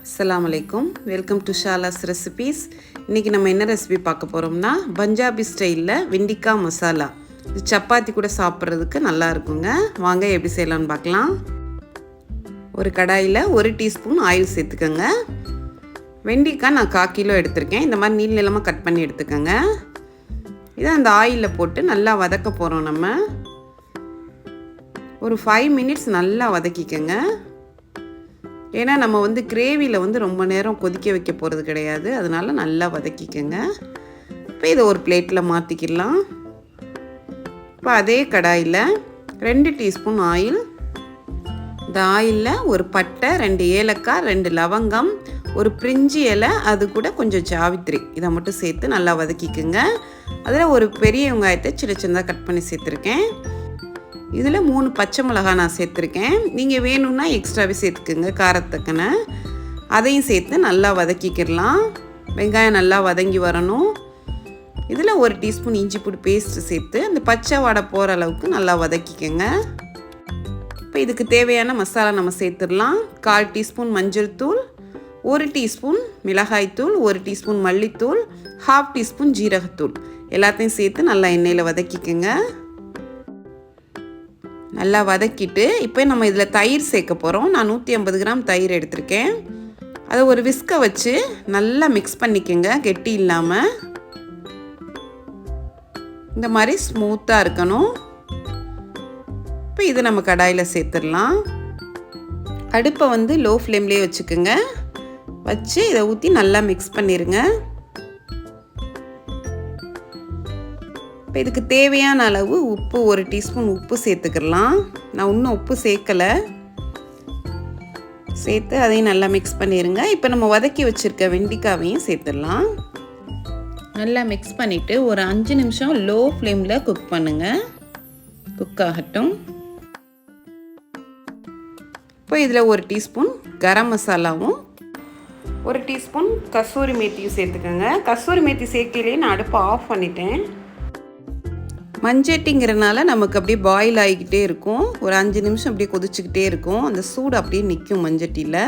அஸ்ஸலாமு அலைக்கும். Welcome to Shala's recipes. இன்றைக்கி நம்ம என்ன ரெசிபி பார்க்க போகிறோம்னா பஞ்சாபி ஸ்டைலில் வெண்டிக்காய் மசாலா. இது சப்பாத்தி கூட சாப்பிட்றதுக்கு நல்லா இருக்குங்க. வாங்க எப்படி செய்யலான்னு பார்க்கலாம். ஒரு கடாயில் 1 டீஸ்பூன் ஆயில் சேர்த்துக்கோங்க. வெண்டிக்காய் நான் 1/4 கிலோ எடுத்திருக்கேன். இந்த மாதிரி நீள நீளமாக கட் பண்ணி எடுத்துக்கோங்க. இதை அந்த ஆயிலில் போட்டு நல்லா வதக்க போகிறோம். நம்ம ஒரு 5 மினிட்ஸ் நல்லா வதக்கிக்கோங்க. ஏன்னா நம்ம கிரேவியில் ரொம்ப நேரம் கொதிக்க வைக்க போகிறது கிடையாது. அதனால் நல்லா வதக்கிக்கோங்க. இப்போ இதை ஒரு பிளேட்டில் மாற்றிக்கலாம். இப்போ அதே கடாயில் 2 டீஸ்பூன் ஆயில். இந்த ஆயிலில் ஒரு பட்டை, 2 ஏலக்காய், 2 லவங்கம், ஒரு பிரிஞ்சி இலை, அது கூட கொஞ்சம் ஜாவித்ரி, இதை மட்டும் சேர்த்து நல்லா வதக்கிக்குங்க. அதில் ஒரு பெரிய வெங்காயத்தை சின்ன சின்னதாக கட் பண்ணி சேர்த்துருக்கேன். இதில் 3 பச்சை மிளகாய் நான் சேர்த்துருக்கேன். நீங்கள் வேணும்னா எக்ஸ்ட்ராவே சேர்த்துக்குங்க காரத்தக்கன. அதையும் சேர்த்து நல்லா வதக்கிக்கிடலாம். வெங்காயம் நல்லா வதங்கி வரணும். இதில் 1 டீஸ்பூன் இஞ்சி பூண்டு பேஸ்ட்டு சேர்த்து அந்த பச்சை வாடை போகிற அளவுக்கு நல்லா வதக்கிக்கோங்க. இப்போ இதுக்கு தேவையான மசாலா நம்ம சேர்த்துடலாம். 1/4 டீஸ்பூன் மஞ்சள் தூள், 1 டீஸ்பூன் மிளகாய்த்தூள், 1 டீஸ்பூன் மல்லித்தூள், 1/2 டீஸ்பூன் ஜீரகத்தூள், எல்லாத்தையும் சேர்த்து நல்லா எண்ணெயில் வதக்கிக்கோங்க. நல்லா வதக்கிட்டு இப்போ நம்ம இதில் தயிர் சேர்க்க போகிறோம். நான் 150 கிராம் தயிர் எடுத்திருக்கேன். அதை ஒரு விஸ்கை வச்சு நல்லா மிக்ஸ் பண்ணிக்கோங்க. கெட்டி இல்லாமல் இந்த மாதிரி ஸ்மூத்தாக இருக்கணும். இப்போ இதை நம்ம கடாயில் சேர்த்துடலாம். அடுப்பை லோ ஃப்ளேம்லேயே வச்சுக்கோங்க. வச்சு இதை ஊற்றி நல்லா மிக்ஸ் பண்ணிடுங்க. இப்போ இதுக்கு தேவையான அளவு உப்பு, 1 டீஸ்பூன் உப்பு சேர்த்துக்கலாம். நான் இன்னும் உப்பு சேர்க்கலை. சேர்த்து அதையும் நல்லா மிக்ஸ் பண்ணிடுங்க. இப்போ நம்ம வதக்கி வச்சுருக்க வெண்டிக்காவையும் சேர்த்துடலாம். நல்லா மிக்ஸ் பண்ணிவிட்டு ஒரு 5 நிமிஷம் லோ ஃப்ளேமில் குக் பண்ணுங்கள். குக் ஆகட்டும். இப்போ இதில் 1 டீஸ்பூன் கரம் மசாலாவும் 1 டீஸ்பூன் கசூரி மேத்தியும் சேர்த்துக்கோங்க. கசூரி மேத்தி சேர்க்கையிலேயே நான் அடுப்பை ஆஃப் பண்ணிட்டேன். மஞ்சட்டிங்கிறனால நமக்கு அப்படியே பாயில் ஆகிக்கிட்டே இருக்கும். ஒரு 5 நிமிஷம் அப்படியே கொதிச்சுக்கிட்டே இருக்கும். அந்த சூடு அப்படியே நிற்கும் மஞ்சட்டியில்.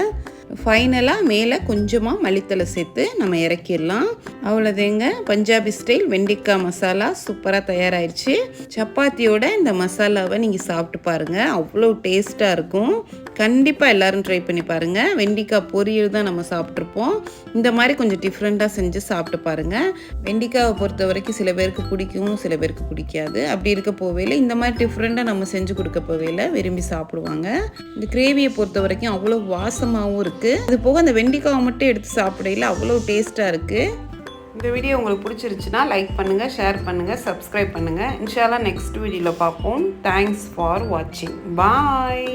ஃபைனலாக மேலே கொஞ்சமாக மல்லித்தலை சேர்த்து நம்ம இறக்கிடலாம். அவ்வளோதேங்க, பஞ்சாபி ஸ்டைல் வெண்டிக்காய் மசாலா சூப்பராக தயாராகிடுச்சு. சப்பாத்தியோட இந்த மசாலாவை நீங்கள் சாப்பிட்டு பாருங்கள். அவ்வளோ டேஸ்ட்டாக இருக்கும். கண்டிப்பாக எல்லோரும் ட்ரை பண்ணி பாருங்கள். வெண்டிக்காய் பொரியல் தான் நம்ம சாப்பிட்ருப்போம். இந்த மாதிரி கொஞ்சம் டிஃப்ரெண்ட்டாக செஞ்சு சாப்பிட்டு பாருங்கள். வெண்டிக்காவை பொறுத்த வரைக்கும் சில பேருக்கு பிடிக்கும், சில பேருக்கு பிடிக்காது. அப்படி இருக்க போவேல இந்த மாதிரி டிஃப்ரெண்ட்டாக நம்ம செஞ்சு கொடுக்க போவேல விரும்பி சாப்பிடுவாங்க. இந்த கிரேவியை பொறுத்த வரைக்கும் அவ்வளோ வாசமாகவும் இருக்குது. அது போக அந்த வெண்டிக்காவை மட்டும் எடுத்து சாப்பிடையில அவ்வளோ டேஸ்ட்டாக இருக்குது. இந்த வீடியோ உங்களுக்கு பிடிச்சிருச்சுன்னா லைக் பண்ணுங்கள், ஷேர் பண்ணுங்கள், சப்ஸ்கிரைப் பண்ணுங்கள். இன்ஷா அல்லாஹ் நெக்ஸ்ட் வீடியோவில் பார்ப்போம். தேங்க்ஸ் ஃபார் வாட்சிங். பாய்.